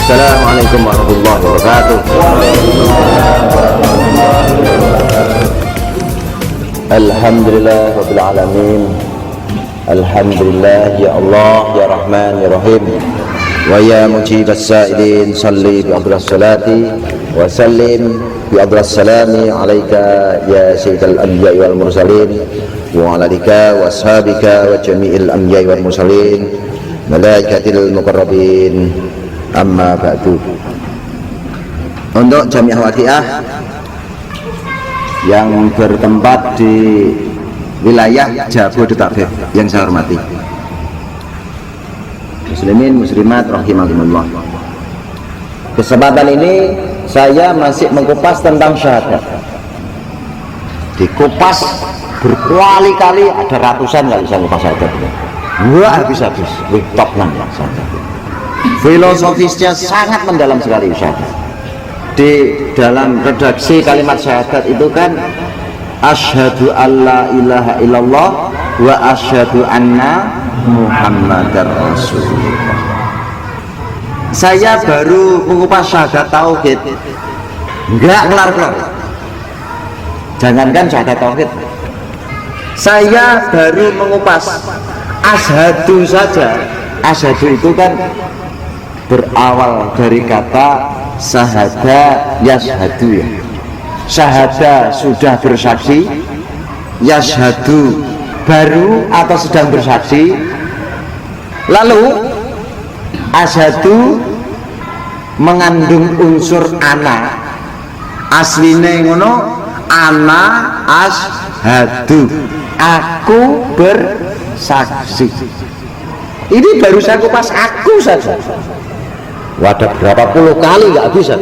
Assalamualaikum warahmatullahi wabarakatuh. Alhamdulillah rabbil alamin. Alhamdulillah ya Allah ya Rahman ya Rahim. Wa ya mujibas sa'ilin salli bi afdhalis salati wa sallim bi afdhalis salami alaika ya sayyidal anbiya'i wal mursalin wa ala alika wa ashabika wa jami'il anbiya'i wal mursalin malaikatil muqarrabin. Amma ba'du. Untuk Jamiah Waqiah yang bertempat di wilayah Jabodetabek yang saya hormati, muslimin muslimat rahimakumullah. Kesempatan ini saya masih mengupas tentang syahadat. Dikupas berkali-kali, ada ratusan kali saya mengupas syahadat. Wah, habis-habis, top 6 ya syahadat. Filosofisnya sangat mendalam sekali syahadat. Di dalam redaksi kalimat syahadat itu kan asyhadu alla ilaha illallah wa asyhadu anna muhammadar rasulullah. Saya baru mengupas syahadat tauhid, enggak kelar-kelar. Jangankan syahadat tauhid, saya baru mengupas asyhadu saja. Asyhadu itu kan berawal dari kata syahada yashhadu ya. Syahada sudah bersaksi, yashhadu baru atau sedang bersaksi. Lalu asyhadu mengandung unsur ana. Asline ngono, ana asyhadu, aku bersaksi. Ini baru saya kupas aku saja. Wadah berapa puluh kali nggak bisa.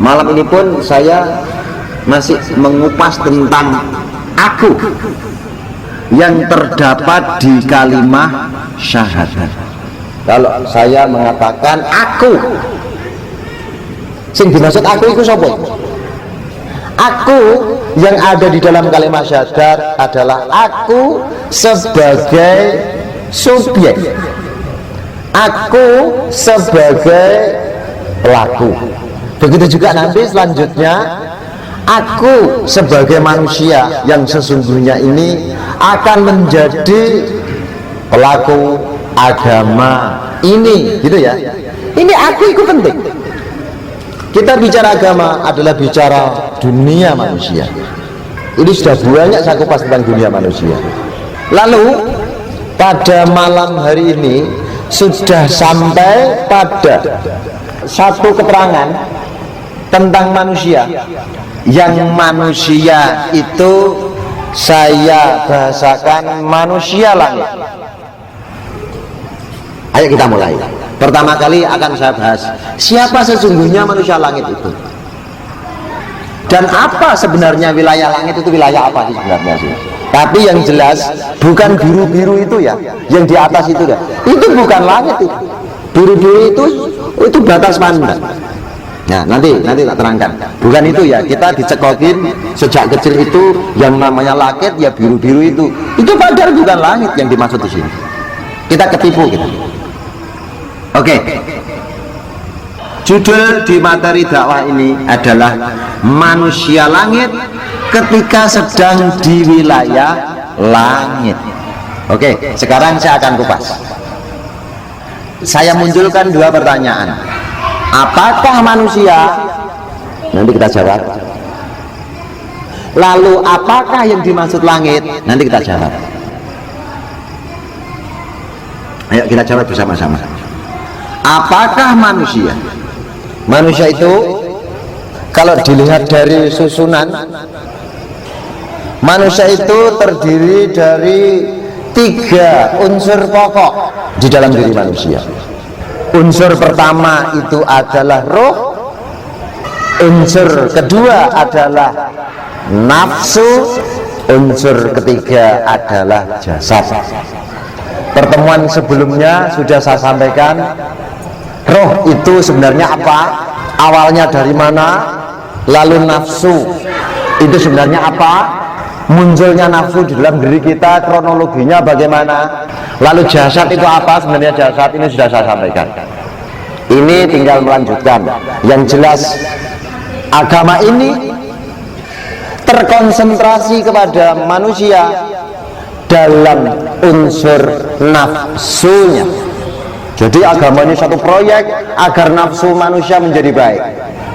Malam ini pun saya masih mengupas tentang aku yang terdapat di kalimat syahadat. Kalau saya mengatakan aku, sing dimaksud aku itu sapa? Aku yang ada di dalam kalimat syahadat adalah aku sebagai subjek, aku sebagai pelaku. Begitu juga nanti selanjutnya, aku sebagai manusia yang sesungguhnya ini akan menjadi pelaku agama ini, gitu ya. Ini aku itu penting. Kita bicara agama adalah bicara dunia manusia. Ini sudah banyak saya kupas tentang dunia manusia. Lalu pada malam hari ini sudah sampai pada satu keterangan tentang manusia, yang manusia itu saya bahasakan manusia langit. Ayo kita mulai. Pertama kali akan saya bahas siapa sesungguhnya manusia langit itu, dan apa sebenarnya wilayah langit itu, wilayah apa sih sebenarnya sih. Tapi yang jelas bukan biru-biru itu ya, yang di atas itu ya, itu bukan langit itu. Biru-biru itu batas pandang. Nah, nanti tak terangkan. Bukan itu ya, kita dicekokin sejak kecil itu yang namanya langit ya biru-biru itu. Itu padahal bukan langit yang dimaksud di sini. Kita ketipu kita. Oke. Judul di materi dakwah ini adalah manusia langit ketika sedang di wilayah langit. Oke, sekarang saya akan kupas. Saya munculkan dua pertanyaan. Apakah manusia? Nanti kita jawab. Lalu apakah yang dimaksud langit? Nanti kita jawab. Ayo kita jawab bersama-sama. Apakah manusia? Manusia itu kalau dilihat dari susunan, manusia itu terdiri dari 3 unsur pokok di dalam diri manusia. Unsur pertama itu adalah roh, unsur kedua adalah nafsu, unsur ketiga adalah jasad. Pertemuan sebelumnya sudah saya sampaikan, roh itu sebenarnya apa, awalnya dari mana, lalu nafsu itu sebenarnya apa, munculnya nafsu di dalam diri kita, kronologinya bagaimana, lalu jasad itu apa sebenarnya. Jasad ini sudah saya sampaikan. Ini tinggal melanjutkan. Yang jelas agama ini terkonsentrasi kepada manusia dalam unsur nafsunya. Jadi agama ini satu proyek agar nafsu manusia menjadi baik.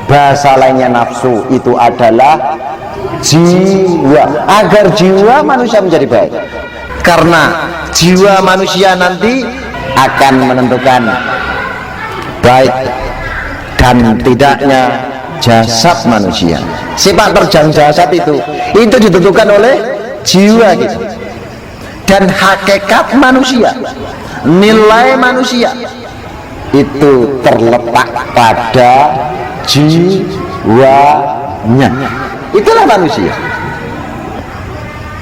Bahasa lainnya nafsu itu adalah jiwa, agar jiwa manusia menjadi baik. Karena jiwa manusia nanti akan menentukan baik dan tidaknya jasad manusia. Sepak terjang jasad itu ditentukan oleh jiwa kita. Dan hakikat manusia, nilai manusia itu terletak pada jiwanya. Itulah manusia.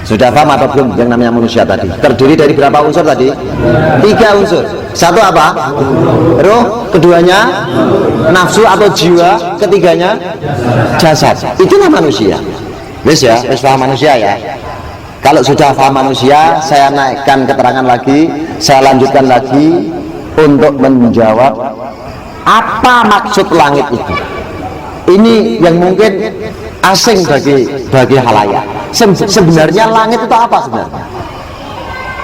Sudah paham atau belum yang namanya manusia tadi? Terdiri dari berapa unsur tadi? 3 unsur. Satu apa? Ruh. Keduanya nafsu atau jiwa. Ketiganya jasad. Itulah manusia. Wis ya, wis paham manusia ya. Kalau sudah paham manusia, saya naikkan keterangan lagi, saya lanjutkan lagi untuk menjawab apa maksud langit itu. Ini yang mungkin asing bagi halayak. Sebenarnya langit itu apa sebenarnya?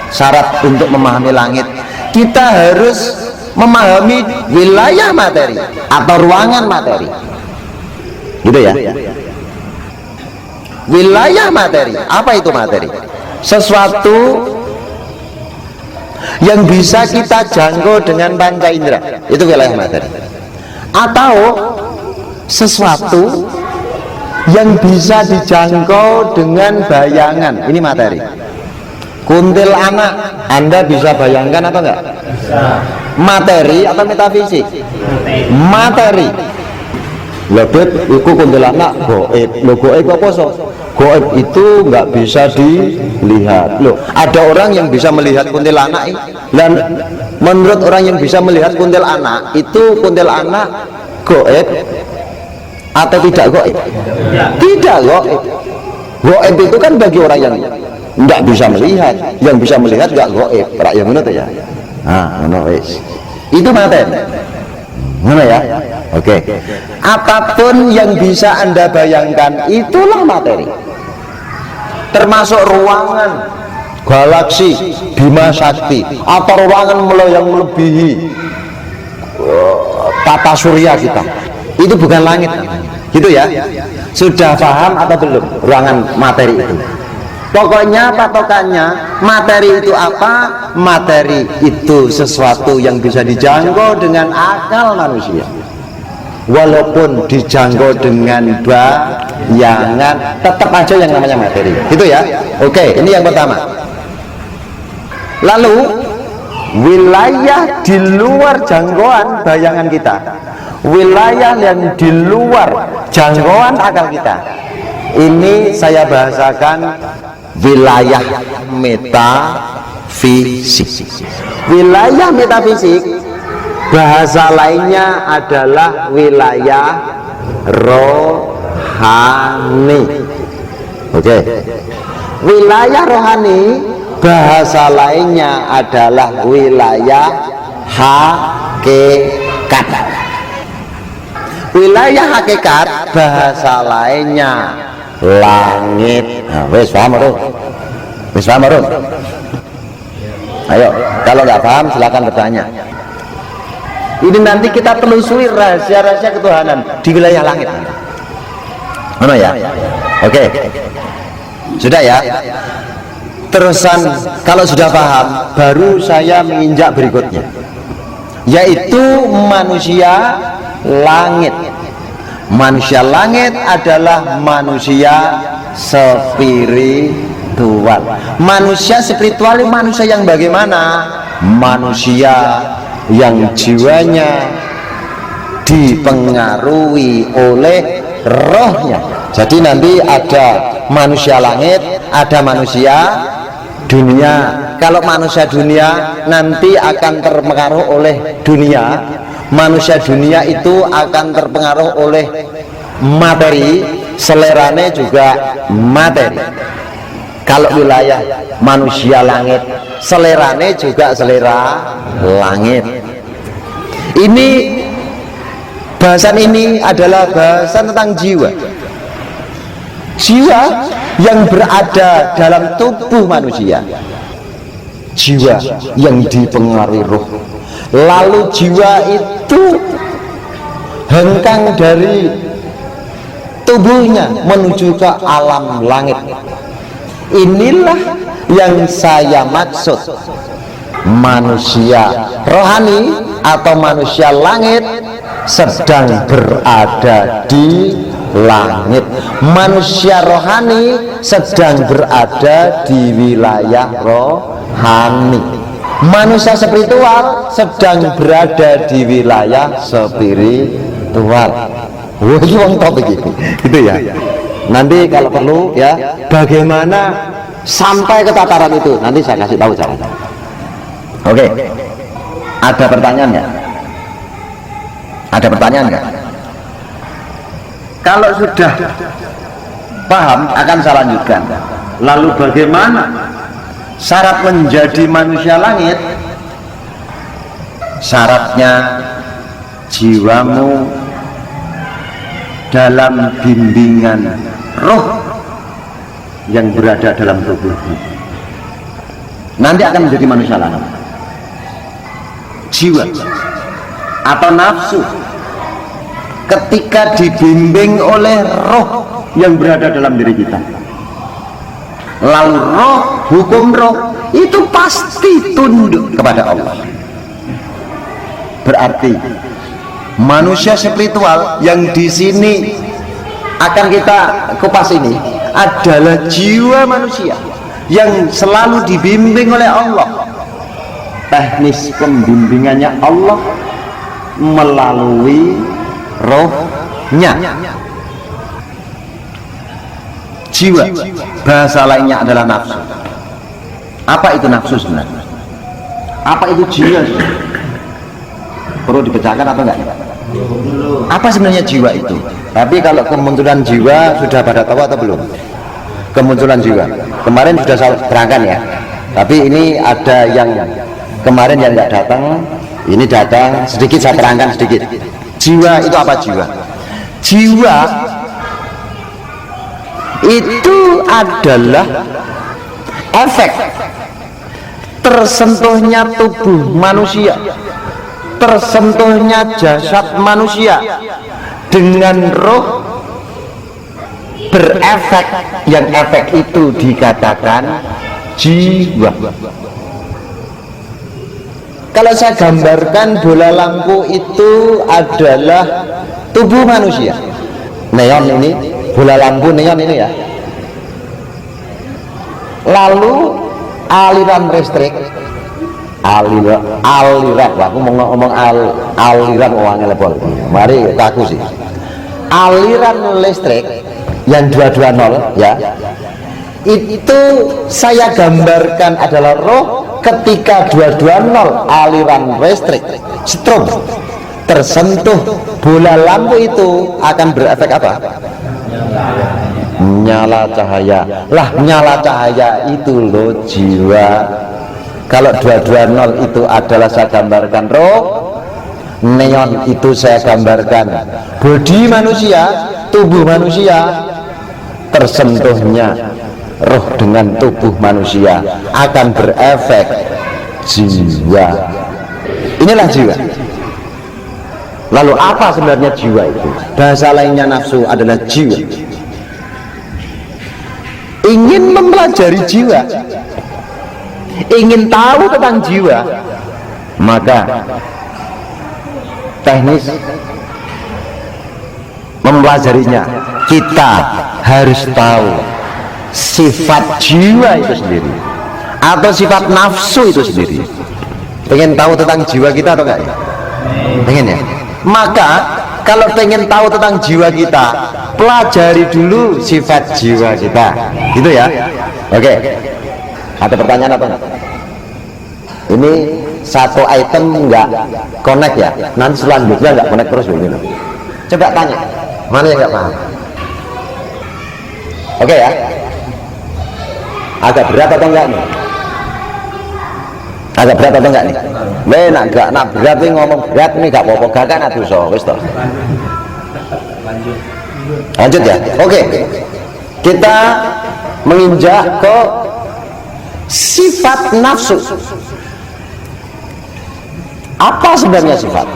Syarat untuk memahami langit, kita harus memahami wilayah materi atau ruangan materi. Gitu ya. Wilayah materi, apa itu materi? Sesuatu yang bisa kita jangkau dengan panca indera, itu wilayah materi. Atau sesuatu yang bisa dijangkau dengan bayangan, ini materi. Kuntil anak, Anda bisa bayangkan atau enggak? Materi atau metafisik? Materi. Lebet, itu kuntilanak goib. Lo goib apa so? Goib itu nggak bisa dilihat. Loh, ada orang yang bisa melihat kuntilanak. Dan menurut orang yang bisa melihat kuntilanak, itu kuntilanak goib atau tidak goib? Tidak goib. Goib itu kan bagi orang yang nggak bisa melihat. Yang bisa melihat nggak goib. Yang menurut ya. Nah, itu materi. Mana ya? Oke. Apapun yang bisa Anda bayangkan itulah materi. Termasuk ruangan, galaksi, Bima Sakti, atau ruangan yang melebihi tata surya kita. Itu bukan langit. Gitu ya? Sudah paham atau belum ruangan materi itu? Pokoknya patokannya materi itu apa? Materi itu sesuatu yang bisa dijangkau dengan akal manusia. Walaupun dijangkau dengan bayangan, tetap aja yang namanya materi. Gitu ya. Oke, ini yang pertama. Lalu wilayah di luar jangkauan bayangan kita, wilayah yang di luar jangkauan akal kita, ini saya bahasakan wilayah metafisik. Wilayah metafisik bahasa lainnya adalah wilayah rohani. Oke. Wilayah rohani bahasa lainnya adalah wilayah hakikat. Wilayah hakikat bahasa lainnya langit. Nah, wes paham baru? Wes paham baru? Ayo, kalau nggak paham silakan bertanya. Ini nanti kita telusuri rahasia-rahasia ketuhanan di wilayah langit. Mana ya? Oke. Sudah ya? Terusan kalau sudah paham, baru saya menginjak berikutnya, yaitu manusia langit. Manusia langit adalah manusia spiritual. Manusia spiritual itu manusia yang bagaimana? Manusia yang jiwanya dipengaruhi oleh rohnya. Jadi nanti ada manusia langit, ada manusia dunia. Kalau manusia dunia nanti akan terpengaruh oleh dunia. Manusia dunia itu akan terpengaruh oleh materi, selerane juga materi. Kalau wilayah manusia langit, selerane juga selera langit. Ini Bahasan ini adalah bahasan tentang jiwa. Jiwa yang berada dalam tubuh manusia, jiwa yang dipengaruhi roh. Lalu jiwa itu hengkang dari tubuhnya menuju ke alam langit. Inilah yang saya maksud manusia rohani atau manusia langit sedang berada di langit. Manusia rohani sedang berada di wilayah rohani. Manusia spiritual sedang berada di wilayah spiritual. Wah, ini wong topik ini, gitu ya. Nanti kalau perlu ya, bagaimana sampai ke tataran itu nanti saya kasih tahu caranya. Oke, ada pertanyaan nggak? Ada pertanyaan nggak? Kalau sudah paham akan saya lanjutkan. Lalu bagaimana syarat menjadi manusia langit? Syaratnya jiwamu dalam bimbingan roh yang berada dalam tubuhmu. Nanti akan menjadi manusia langit. Jiwa atau nafsu ketika dibimbing oleh roh yang berada dalam diri kita, lalu roh, hukum roh itu pasti tunduk kepada Allah. Berarti manusia spiritual yang di sini akan kita kupas ini adalah jiwa manusia yang selalu dibimbing oleh Allah. Teknis pembimbingannya Allah melalui rohnya. Jiwa, bahasa lainnya adalah nafsu. Apa itu nafsu sebenarnya? Apa itu jiwa? Perlu dipecahkan apa enggak? Apa sebenarnya jiwa itu? Tapi kalau kemunculan jiwa sudah pada tahu atau belum? Kemunculan jiwa kemarin sudah saya terangkan ya, tapi ini ada yang kemarin yang nggak datang, ini datang sedikit, saya terangkan sedikit. Jiwa itu apa? Jiwa itu adalah efek tersentuhnya tubuh manusia, tersentuhnya jasad manusia dengan roh berefek, yang efek itu dikatakan jiwa. Kalau saya gambarkan bola lampu itu adalah tubuh manusia. Neon ini, bola lampu neon ini ya. Lalu aliran listrik, aliran, aku mau ngomong aliran uangnya lebol. Mari aku sih. Aliran listrik yang 220 ya. Itu saya gambarkan adalah roh. Ketika 220 aliran listrik strom tersentuh bola lampu itu akan berefek apa? Nyala cahaya. Lah nyala cahaya itu loh jiwa. Kalau 220 itu adalah saya gambarkan roh, neon itu saya gambarkan bodi manusia, tubuh manusia, tersentuhnya roh dengan tubuh manusia akan berefek jiwa. Inilah jiwa. Lalu apa sebenarnya jiwa itu? Bahasa lainnya nafsu adalah jiwa. Ingin mempelajari jiwa, ingin tahu tentang jiwa, maka teknis mempelajarinya kita harus tahu sifat jiwa itu sendiri atau sifat nafsu itu sendiri. Pengen tahu tentang jiwa kita atau enggak ya? Pengen ya? Maka kalau pengen tahu tentang jiwa kita, pelajari dulu sifat jiwa kita, gitu ya. Oke, ada pertanyaan apa enggak? Ini satu item enggak connect ya, nanti selanjutnya enggak connect terus begini. Coba tanya, mana yang enggak paham? Oke ya, agak berat atau enggak nih? Agak berat atau enggak nih? Nak berat nih, ngomong berat nih gak apa-apa, gak kan atuh so, wis toh. Lanjut ya. Oke. Kita menginjak ke sifat nafsu. Apa sebenarnya sifat?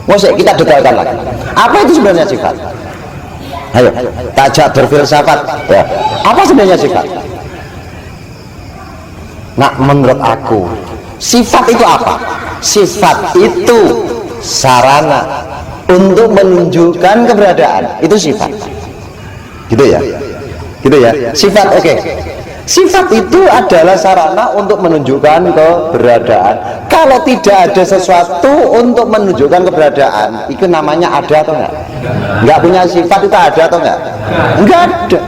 Kita detailkan lagi. Apa itu sebenarnya sifat? Ayo, tajak berfilsafat. Ya. Apa sebenarnya sifat? Nah, menurut aku, sifat itu apa? Sifat itu sarana untuk menunjukkan keberadaan. Itu sifat. Gitu ya? Gitu ya? Sifat, oke. Sifat itu adalah sarana untuk menunjukkan keberadaan. Kalau tidak ada sesuatu untuk menunjukkan keberadaan, itu namanya ada atau enggak? Enggak punya sifat itu ada atau enggak? Enggak ada.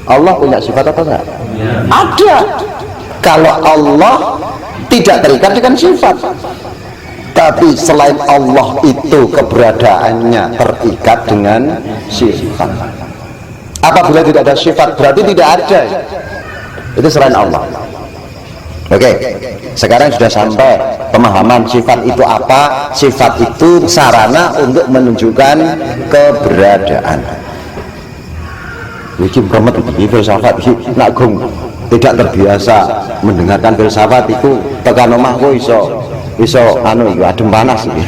Allah punya sifat atau enggak? Ada. Kalau Allah tidak terikat dengan sifat, tapi selain Allah itu keberadaannya terikat dengan sifat. Apabila tidak ada sifat berarti tidak ada, itu selain Allah. Oke, sekarang sudah sampai pemahaman sifat itu apa. Sifat itu sarana untuk menunjukkan keberadaan. Iki promet iki filsafat iki nak gong tidak terbiasa mendengarkan filsafat itu tekan omahku iso anu iki adem panas iki.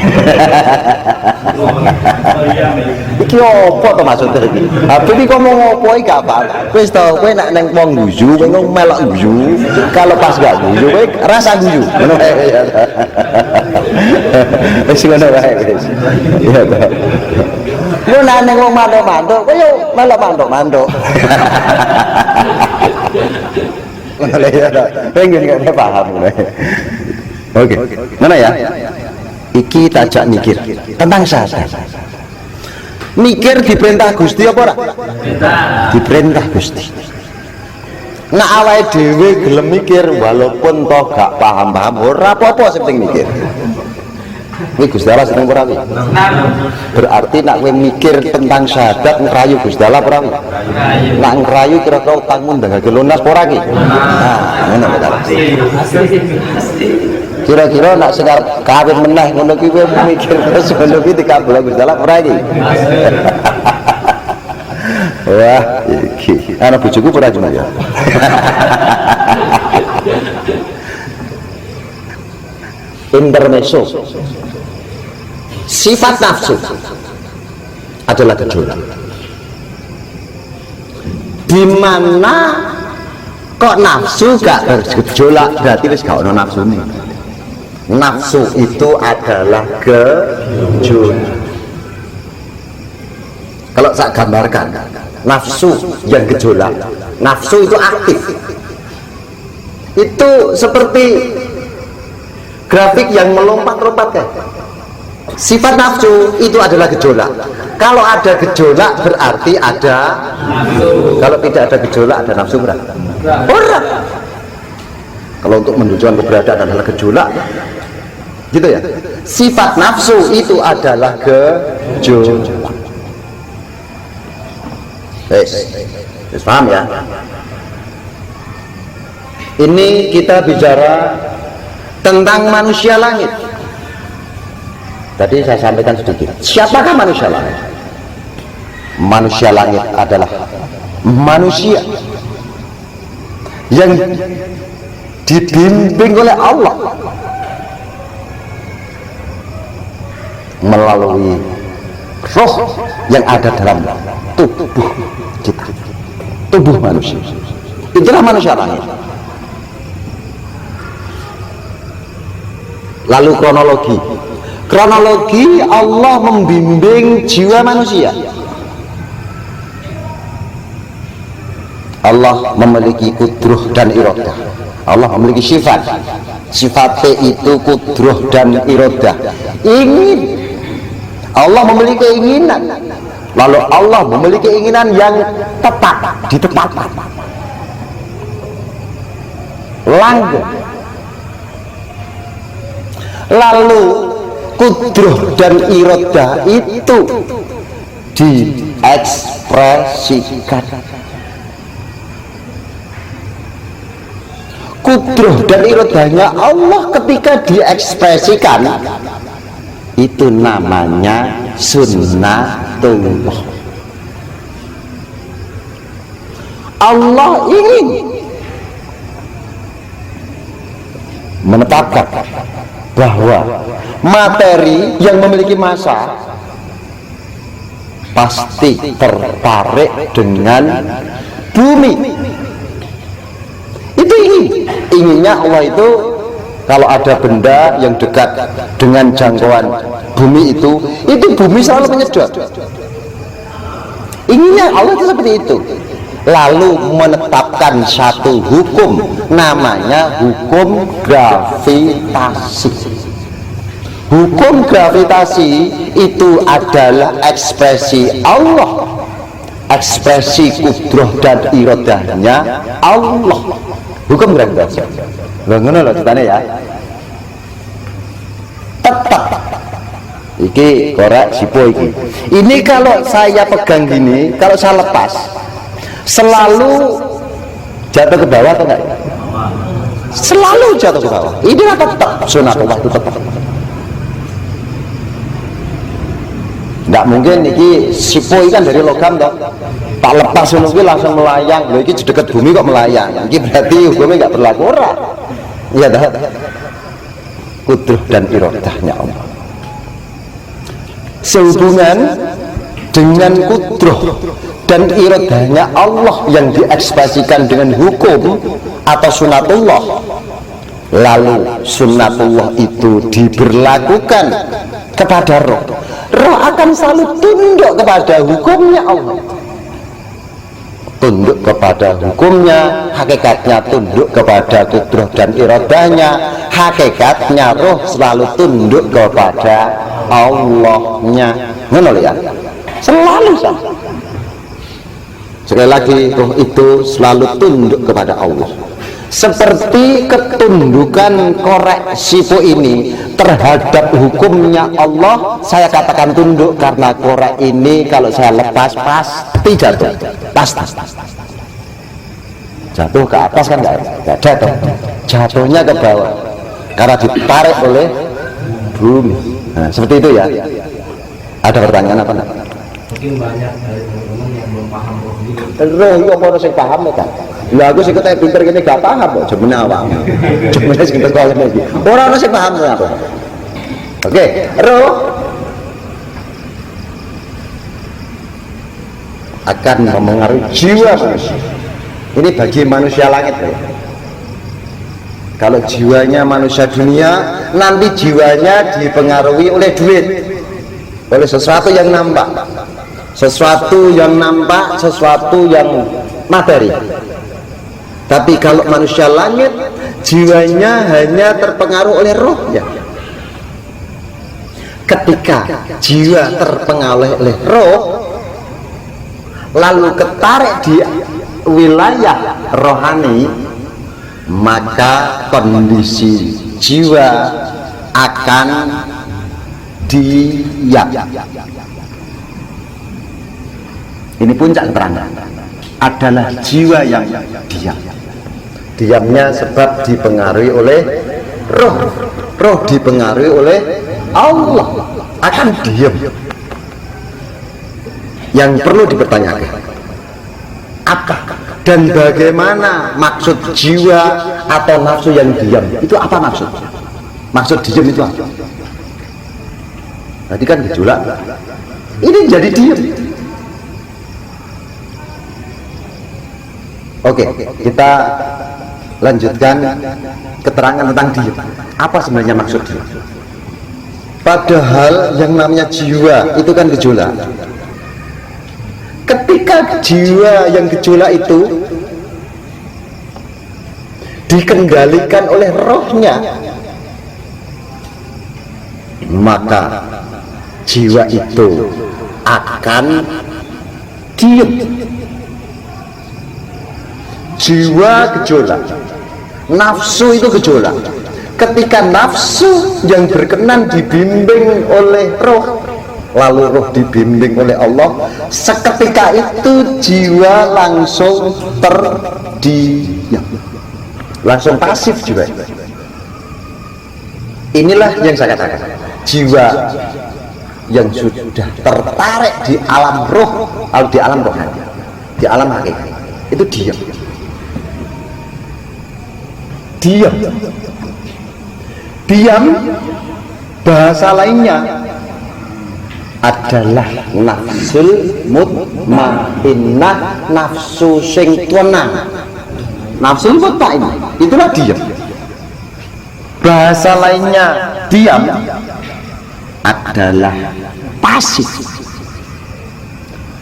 Iki opo to maksudnya iki? Habis iki ngomong opo iki gak apa. Wis to kowe nak nang wong guyu, kowe ngomong melok guyu. Kalau pas gak guyu kowe rasa guyu. Ngono wae. Wis ngono wae wis. Iya to. Yo nak nang wong mantuk-mantuk, kowe yo melok mantuk-mantuk. Ngono ya. Pengen gak paham kowe. Oke. Mana ya? Iki tajak mikir tentang sadar. Mikir diperintah Gusti apa ora? Diperintah Gusti. Nah awake dhewe gelem mikir walaupun toh gak paham-paham ora apa-apa sing penting mikir. Kuwi Gusti Allah seneng ora kuwi? Berarti nak kowe mikir tentang syahadat ngrayu Gusti Allah ora kuwi? Nak ngrayu kira-kira utangmu ndangake lunas ora ki? Nah, ngono ta. Kira-kira nak sekar kawin meneh ngono ki kowe mikir terus ngono ki dikabul Gusti Allah ora iki. Wah, iki ana bojoku ora cuma ya. Intermezzo. Sifat nafsu adalah gejolak. Di mana kok nafsu gak bergejolak berarti wis gak ono nafsune. Nafsu itu adalah gejolak. Kalau saya gambarkan nafsu yang gejolak, nafsu itu aktif. Itu seperti grafik yang melompat-lompat kan. Sifat nafsu itu adalah gejolak. Kalau ada gejolak berarti ada nafsu. Kalau tidak ada gejolak ada nafsu berarti orang. Kalau untuk menunjukkan keberadaan adalah gejolak, gitu ya. Sifat nafsu itu adalah gejolak. Paham ya? Ini kita bicara tentang manusia langit. Tadi saya sampaikan sedikit. Siapakah manusia langit? Manusia langit adalah manusia yang dibimbing oleh Allah melalui roh yang ada dalam tubuh kita, tubuh manusia. Itulah manusia langit. Lalu kronologi Allah membimbing jiwa manusia. Allah memiliki kudruh dan iradah. Allah memiliki sifat. Sifatnya itu kudruh dan iradah. Ingin. Allah memiliki keinginan. Lalu Allah memiliki keinginan yang tepat, ditetapkan. Langgeng. Lalu kudruh dan iradah itu diekspresikan. kudroh dan irodahnya Allah ketika diekspresikan itu namanya sunnatullah. Allah ingin menetapkan bahwa materi yang memiliki massa pasti tertarik dengan bumi. Itu inginnya Allah itu, kalau ada benda yang dekat dengan jangkauan bumi itu bumi selalu menyedot. Inginnya Allah itu seperti itu. Lalu menetapkan satu hukum, namanya hukum gravitasi. Hukum gravitasi itu adalah ekspresi Allah, ekspresi kudroh dan irodahnya Allah. Hukum gravitasi. Ngono lho ceritanya ya. Tetap iki korek sipo iki. Ini kalau saya pegang gini, kalau saya lepas selalu jatuh ke bawah atau enggak? Selalu jatuh ke bawah. Ini tetap sunatullah itu tetap. Enggak mungkin iki sipo kan dari logam toh. Tak lepas ngono langsung melayang. Lho iki dekat bumi kok melayang. Iki berarti hukumnya enggak berlaku ora. Iya dah. Kudroh dan irodahnya Allah. Sehubungan dengan kudroh dan irodahnya Allah yang diekspresikan dengan hukum atau sunatullah, lalu sunatullah itu diberlakukan kepada roh. Roh akan selalu tunduk kepada hukumnya Allah, tunduk kepada hukumnya, hakikatnya tunduk kepada kudroh dan irodahnya, hakikatnya roh selalu tunduk kepada Allahnya. Ngono ya, selalu sah. Sekali lagi, roh itu selalu tunduk kepada Allah. Seperti ketundukan korek sipo ini terhadap hukumnya Allah, saya katakan tunduk karena korek ini kalau saya lepas pasti jatuh, pasti jatuh ke atas kan nggak jatuh, jatuhnya ke bawah karena ditarik oleh bumi. Nah, seperti itu ya. Ada pertanyaan apa? Mungkin banyak dari teman-teman yang belum paham roh ini. Roh itu apa sing paham kan? Lah aku sing ketemu pinter kene gak paham kok jemene awak. Jemene sing teko kene iki. Ora ono sing paham apa. Oke, roh akan mempengaruhi jiwa manusia. Ini bagi manusia langit ya. Kalau jiwanya manusia dunia, nanti jiwanya dipengaruhi oleh duit, oleh sesuatu yang nampak, sesuatu yang nampak, sesuatu yang materi. Tapi kalau manusia langit, jiwanya hanya terpengaruh oleh rohnya. Ketika jiwa terpengaruh oleh roh, lalu ketarik di wilayah rohani, maka kondisi jiwa akan diam. Ini puncak keterangan adalah jiwa yang diam. Diamnya sebab dipengaruhi oleh roh. Roh dipengaruhi oleh Allah, akan diam. Yang perlu dipertanyakan, apa dan bagaimana maksud jiwa atau nafsu yang diam? Itu apa maksudnya? Maksud diam itu apa? Tadi kan gejolak, ini jadi diam. Oke, kita lanjutkan keterangan tentang diam. Apa sebenarnya maksud diam? Padahal yang namanya jiwa itu kan gejolak. Ketika jiwa yang gejolak itu dikendalikan oleh rohnya, maka jiwa itu akan diam. Jiwa gejolak, nafsu itu gejolak. Ketika nafsu yang berkenan dibimbing oleh roh, lalu roh dibimbing oleh Allah, seketika itu jiwa langsung terdiam. langsung pasif juga. Inilah yang saya katakan, jiwa yang sudah tertarik di alam roh atau di alam rohani, di alam hakikat, itu diam. Bahasa lainnya adalah nafsul mutmainnah, nafsu sing tenang. Nafsul mutmainnah itulah diam. Bahasa lainnya diam adalah pasif.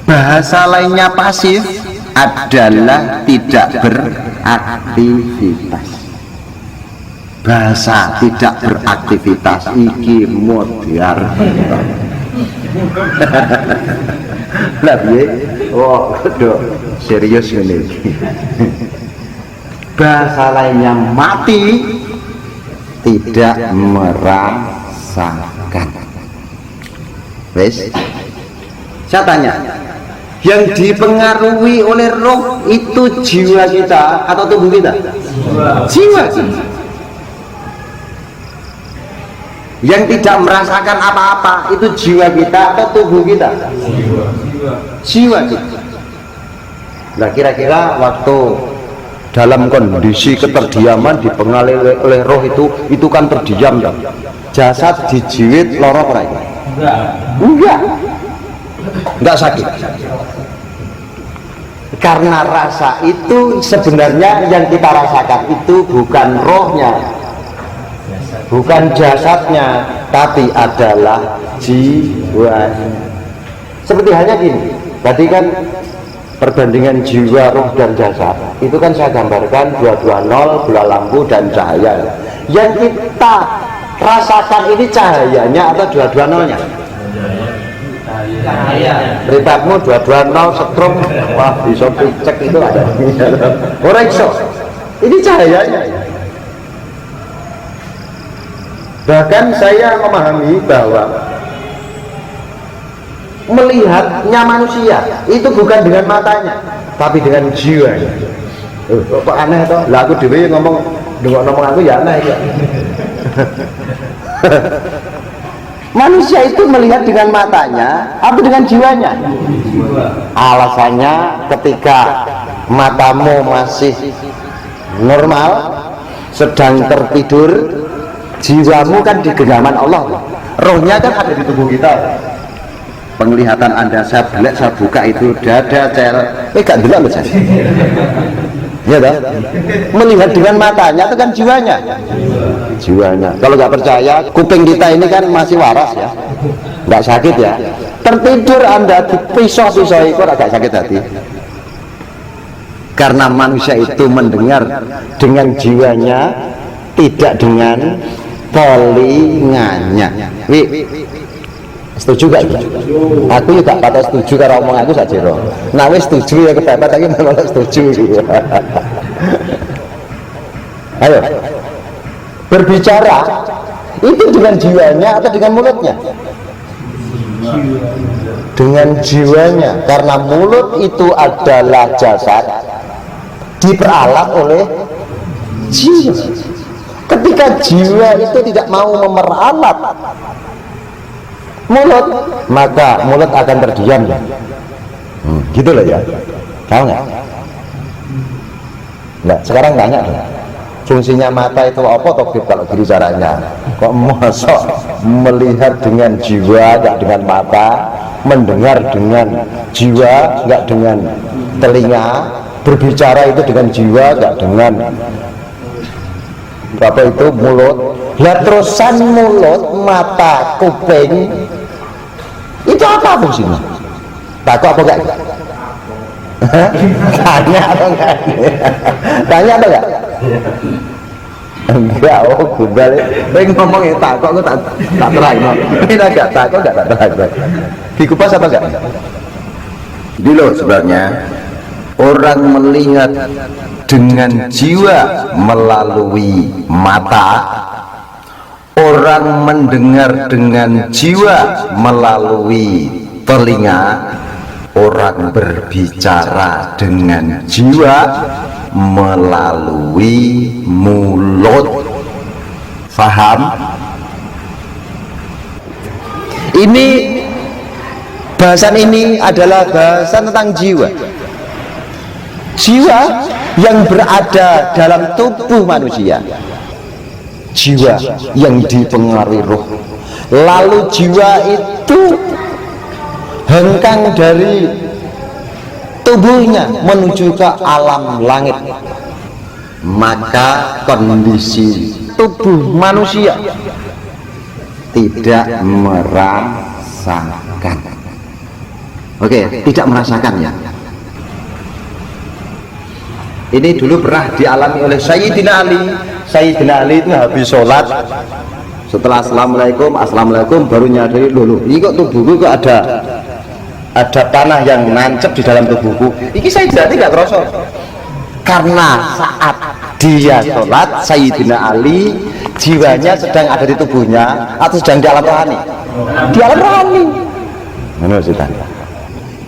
Bahasa lainnya pasif adalah tidak beraktivitas. Bahasa tidak beraktivitas iki modern. Lah piye? Oh, dok, serius ini. Bahasa lainnya mati, tidak merasakan. Wes, saya tanya, yang dipengaruhi oleh roh itu jiwa kita atau tubuh kita? Jiwa kita. Yang tidak merasakan apa-apa itu jiwa kita atau tubuh kita? Jiwa kita. Nah, kira-kira waktu dalam kondisi keterdiaman dipengaruhi oleh roh itu kan terdiam kan? Jasad dijiwit loro ora? Enggak sakit. Karena rasa itu sebenarnya yang kita rasakan itu bukan rohnya, bukan jasadnya, tapi adalah jiwanya. Seperti hanya gini, tadi kan perbandingan jiwa, roh, dan jasad itu kan saya gambarkan 220, bola lampu, dan cahaya. Yang kita rasakan ini cahayanya atau 220-nya? Cahaya. Ribetmu 220 setrum, wah bisa cek itu ada. Orang iso. Ini cahayanya. Bahkan saya memahami bahwa melihatnya manusia itu bukan dengan matanya, tapi dengan jiwanya. Kok aneh toh? Lah aku dhewe ngomong aku ya aneh ya. Manusia itu melihat dengan matanya apa dengan jiwanya? Alasannya ketika matamu masih normal, sedang tertidur, jiwamu kan di genggaman Allah, rohnya kan ada di tubuh kita. Penglihatan Anda saya belek, saya buka itu dada, gak delok loh saya. Ya toh? Melihat dengan matanya itu kan jiwanya. Jiwanya. Kalau nggak percaya, kuping kita ini kan masih waras ya, nggak sakit ya. Tertidur Anda dipisah-pisah itu agak sakit hati. Karena manusia itu mendengar dengan jiwanya, tidak dengan telingannya. Setuju gak? Aku juga patah setuju karena omong aku saja roh. Nah wis setuju ya kepepet lagi malah setuju. Ayo berbicara itu dengan jiwanya atau dengan mulutnya? Dengan jiwanya, karena mulut itu adalah jasad diperalat oleh jiwa. Ketika jiwa itu tidak mau memeralat mulut, maka mulut akan terdiam ya. Gitu loh ya. Tahu nggak? Nah, sekarang tanya dong. Fungsinya mata itu apa topik kalau gini caranya? Kok masuk melihat dengan jiwa nggak dengan mata, mendengar dengan jiwa nggak dengan telinga, berbicara itu dengan jiwa nggak dengan apa itu mulut. Lah terusan mulut, mata, kuping itu apa fungsinya? Takut apa enggak? Tanya atau enggak? Tanya atau enggak? Enggak, oh gubal. Pengen ngomong ya takut, aku tak terang. Ini agak takut enggak tak terang. Dikupas apa enggak? Dulu sebenarnya orang melihat dengan jiwa melalui mata, orang mendengar dengan jiwa melalui telinga, orang berbicara dengan jiwa melalui mulut. Faham? Ini bahasan ini adalah bahasan tentang jiwa. Jiwa yang berada dalam tubuh manusia, jiwa yang dipengaruhi roh. Lalu jiwa itu hengkang dari tubuhnya menuju ke alam langit. Maka kondisi tubuh manusia tidak merasakan. Oke, tidak merasakan ya. Ini dulu pernah dialami oleh Sayyidina Ali. Sayyidina Ali itu habis sholat, setelah assalamualaikum baru nyadari, loh ini kok tubuhku kok ada tanah yang nancep di dalam tubuhku. Ini Sayyidina Ali tidak kerasa, karena saat dia sholat Sayyidina Ali jiwanya sedang ada di tubuhnya atau sedang di alam rohani? Di alam rohani. Mana sih tadi?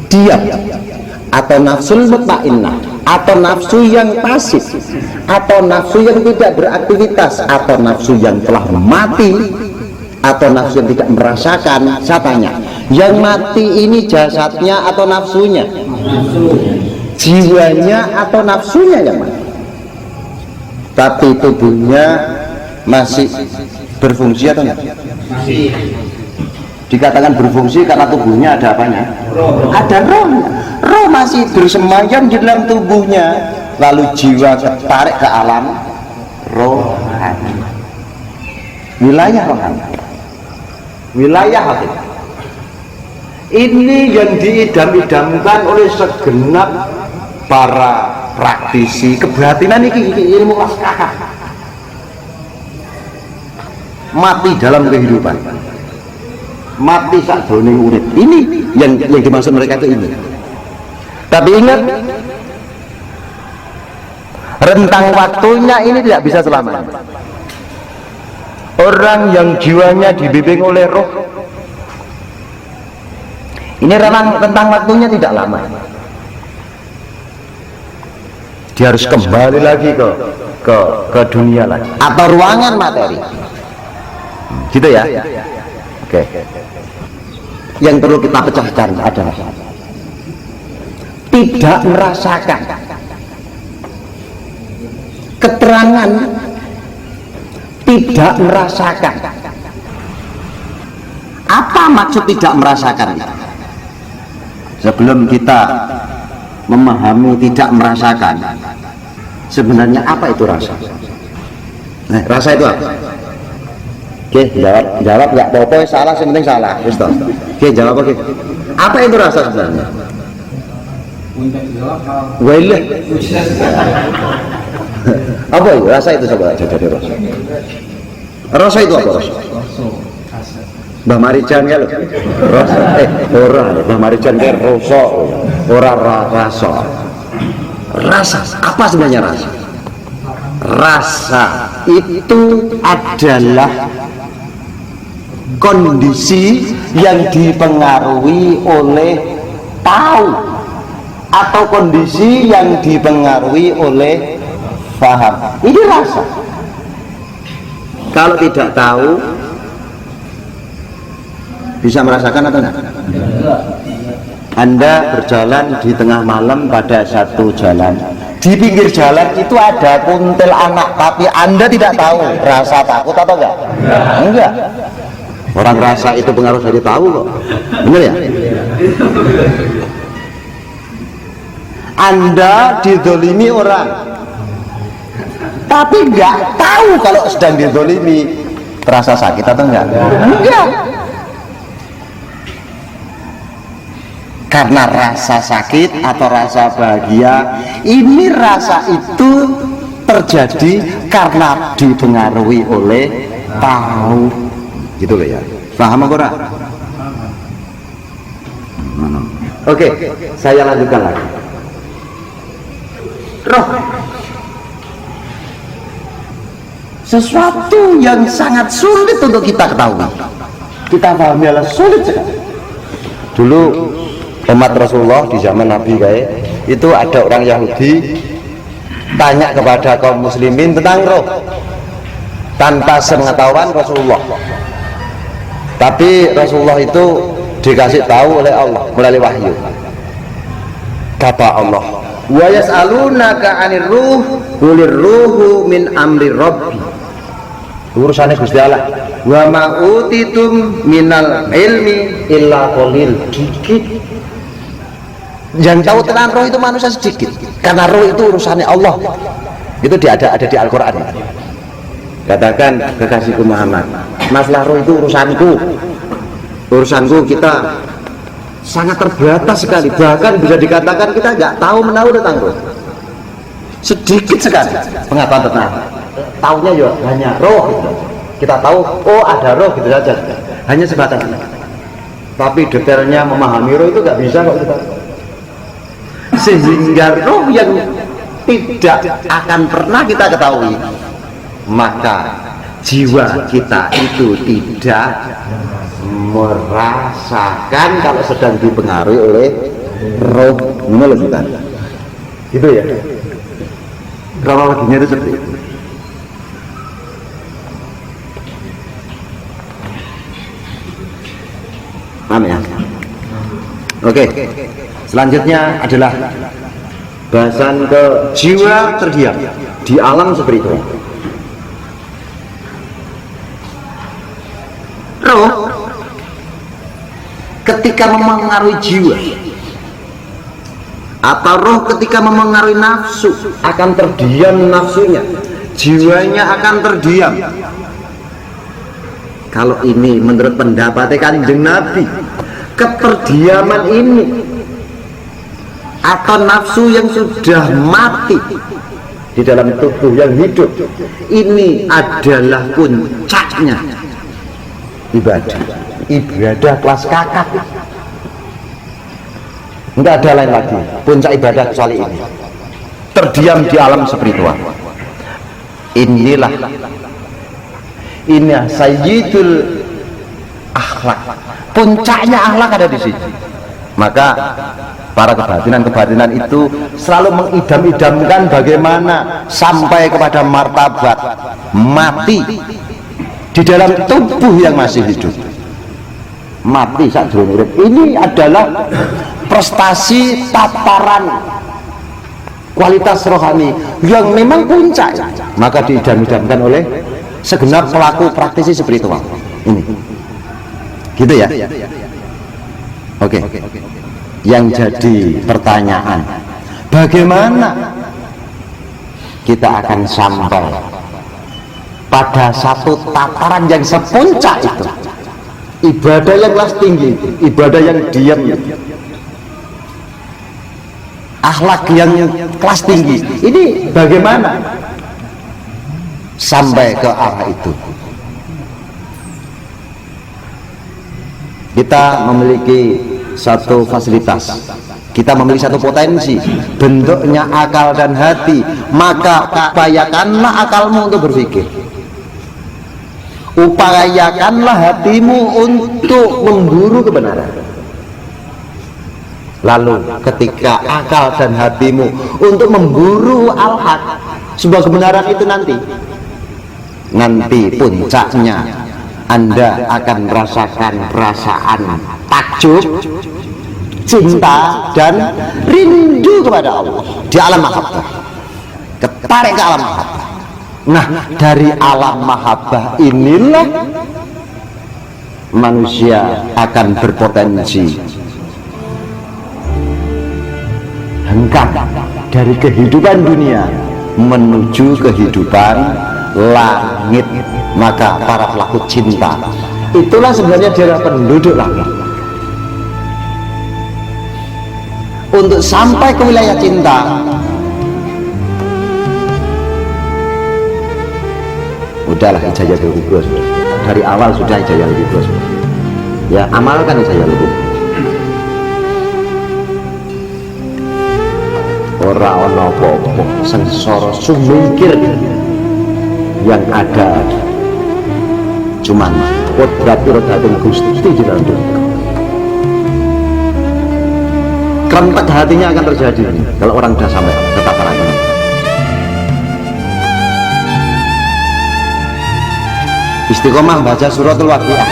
Diam atau nafsul mutmainnah, atau nafsu yang pasif, atau nafsu yang tidak beraktivitas, atau nafsu yang telah mati, atau nafsu yang tidak merasakan. Saya tanya, yang mati ini jasadnya atau nafsunya? Jiwanya atau nafsunya yang mati? Tapi tubuhnya masih berfungsi atau tidak? Masih. Dikatakan berfungsi karena tubuhnya ada apanya? Roh. Ada roh. Roh masih bersemayam di dalam tubuhnya. Lalu jiwa tertarik ke alam rohani. Wilayah rohani. Wilayah hati. Ini yang diidam-idamkan oleh segenap para praktisi kebatinan ini, ilmu maskah. Mati dalam kehidupan, mati saat jroning urip. Ini yang dimaksud mereka itu ini. Tapi ingat, rentang waktunya ini tidak bisa selamanya. Orang yang jiwanya dibimbing oleh roh, ini rentang waktunya tidak lama. Dia harus kembali lagi ke dunia lagi atau ruangan materi. Gitu ya. Oke. Yang perlu kita pecahkan adalah tidak merasakan keterangan, tidak merasakan. Apa maksud tidak merasakan? Sebelum kita memahami tidak merasakan, sebenarnya apa itu rasa? Nah, rasa itu apa? Oke, jawab nggak apa-apa, salah, yang penting salah. Oke, jawab oke. Apa itu rasa sebenarnya? Wele. Apa itu rasa itu coba aja dari rasa. Rasa itu apa rasa? Mbah Marijan ya loh. Rasa orang Mbah Marijan ya rasa, orang rasa. Rasa apa sebenarnya rasa? Rasa itu adalah kondisi yang dipengaruhi oleh tahu atau kondisi yang dipengaruhi oleh faham. Ini rasa. Kalau tidak tahu bisa merasakan atau enggak? Anda berjalan di tengah malam pada satu jalan, di pinggir jalan itu ada kuntil anak, tapi Anda tidak tahu, rasa takut atau enggak? Enggak. Orang rasa itu pengaruh dari tahu kok. Benar ya? Anda didolimi orang, tapi enggak tahu kalau sedang didolimi, terasa sakit atau enggak? Enggak. Karena rasa sakit atau rasa bahagia, ini rasa itu terjadi karena dipengaruhi oleh tahu. Gitu loh ya. Paham apa enggak? Oke, saya lanjutkan lagi. Roh, sesuatu yang sangat sulit untuk kita ketahui, kita pahami adalah sulit sekali. Dulu umat Rasulullah di zaman Nabi kayak itu ada orang Yahudi tanya kepada kaum muslimin tentang roh tanpa sepengetahuan Rasulullah. Tapi Rasulullah itu dikasih tahu oleh Allah melalui wahyu. Kata Allah, wa yas'alunaka 'anir ruh qulir ruhu min amri rabbi. Urusannya Gusti Allah. Wa ma utitum minal ilmi illa qalil. Dikit. Yang tahu tentang roh itu manusia sedikit. Karena roh itu urusannya Allah. Itu ada di Al-Qur'an. Katakan kekasihku Muhammad, masalah roh itu urusanku kita sangat terbatas sekali, bahkan bisa dikatakan kita nggak tahu menahu tentang roh, sedikit sekali pengetahuan tentang, tahunya ya hanya roh gitu. Kita tahu oh ada roh gitu saja, hanya sebatas itu. Tapi detailnya memahami roh itu nggak bisa kok kita, sehingga roh yang tidak akan pernah kita ketahui, maka jiwa kita itu tidak merasakan kalau sedang dipengaruhi oleh roh. Ini loh kita gitu ya, kronologinya itu seperti itu. Paham ya? Oke, selanjutnya adalah bahasan ke jiwa terdiam di alam spiritual. Roh ketika memengaruhi jiwa, atau roh ketika memengaruhi nafsu, akan terdiam nafsunya, jiwanya akan terdiam. Kalau ini menurut pendapat Kanjeng Nabi, keterdiaman ini atau nafsu yang sudah mati di dalam tubuh yang hidup ini adalah puncaknya ibadah kelas kakap. Enggak ada lain lagi puncak ibadah kecuali ini, terdiam di alam spiritual. Inilah sayyidul akhlak, puncaknya akhlak ada di sini. Maka para kebatinan itu selalu mengidam-idamkan bagaimana sampai kepada martabat mati di dalam tubuh yang masih hidup. Mati saat urip. Ini adalah prestasi tataran kualitas rohani yang memang puncak. Maka diidam-idamkan oleh segenap pelaku praktisi spiritual ini. Gitu ya. Oke. Yang jadi pertanyaan, bagaimana kita akan sampai pada satu tataran yang sepuncak itu, ibadah yang kelas tinggi, ibadah yang diam, akhlak yang kelas tinggi. Ini bagaimana sampai ke arah itu? Kita memiliki satu fasilitas, kita memiliki satu potensi, bentuknya akal dan hati. Maka upayakanlah akalmu untuk berpikir, upayakanlah hatimu untuk memburu kebenaran. Lalu ketika akal dan hatimu untuk memburu al-haq, sebuah kebenaran itu nanti puncaknya Anda akan merasakan perasaan takjub, cinta, dan rindu kepada Allah di alam mahabbah, ketarik ke alam mahabbah. Nah, dari alam mahabbah inilah manusia akan berpotensi hengkang dari kehidupan dunia menuju kehidupan langit. Maka para pelaku cinta itulah sebenarnya dia penduduk langit. Untuk sampai ke wilayah cinta, udahlah ijazah dulu, dari awal sudah ijazah dulu. Ya, amalkan ijazah dulu. Ora ono apa-apa sengsara sumingkir, yang ada cuman kodrat irodatul Gusti di dalam dunia. Kerentak hatinya akan terjadi kalau orang sudah sampai ke tataran ini. istiqomah baca suratul waqiah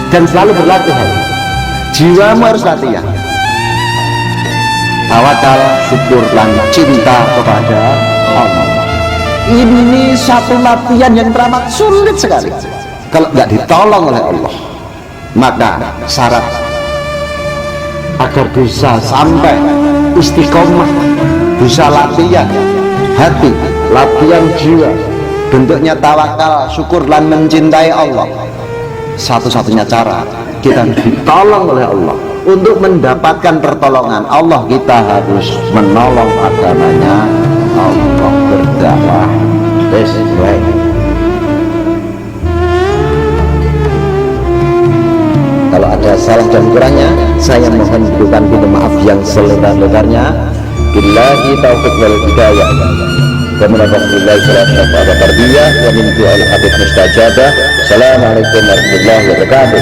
dan selalu berlatih. Jiwamu harus latihan tawakal, syukur, dan cinta kepada Allah. Ini satu latihan yang teramat sulit sekali. Kalau nggak ditolong oleh Allah, maka syarat agar bisa sampai istiqomah, bisa latihan hati, latihan jiwa, bentuknya tawakal, syukur, dan mencintai Allah. Satu-satunya cara kita ditolong oleh Allah. Untuk mendapatkan pertolongan Allah, kita harus menolong agamanya Allah, berdakwah. Kalau ada salah dan kurangnya, saya mohon berikan pintu maaf yang selebar-lebarnya. Billahi taufiq wal hidayah. Wa min Alhamdulillah salatu ala tarbiyah wa min du'al habib mustajabah. Assalamualaikum warahmatullahi wabarakatuh.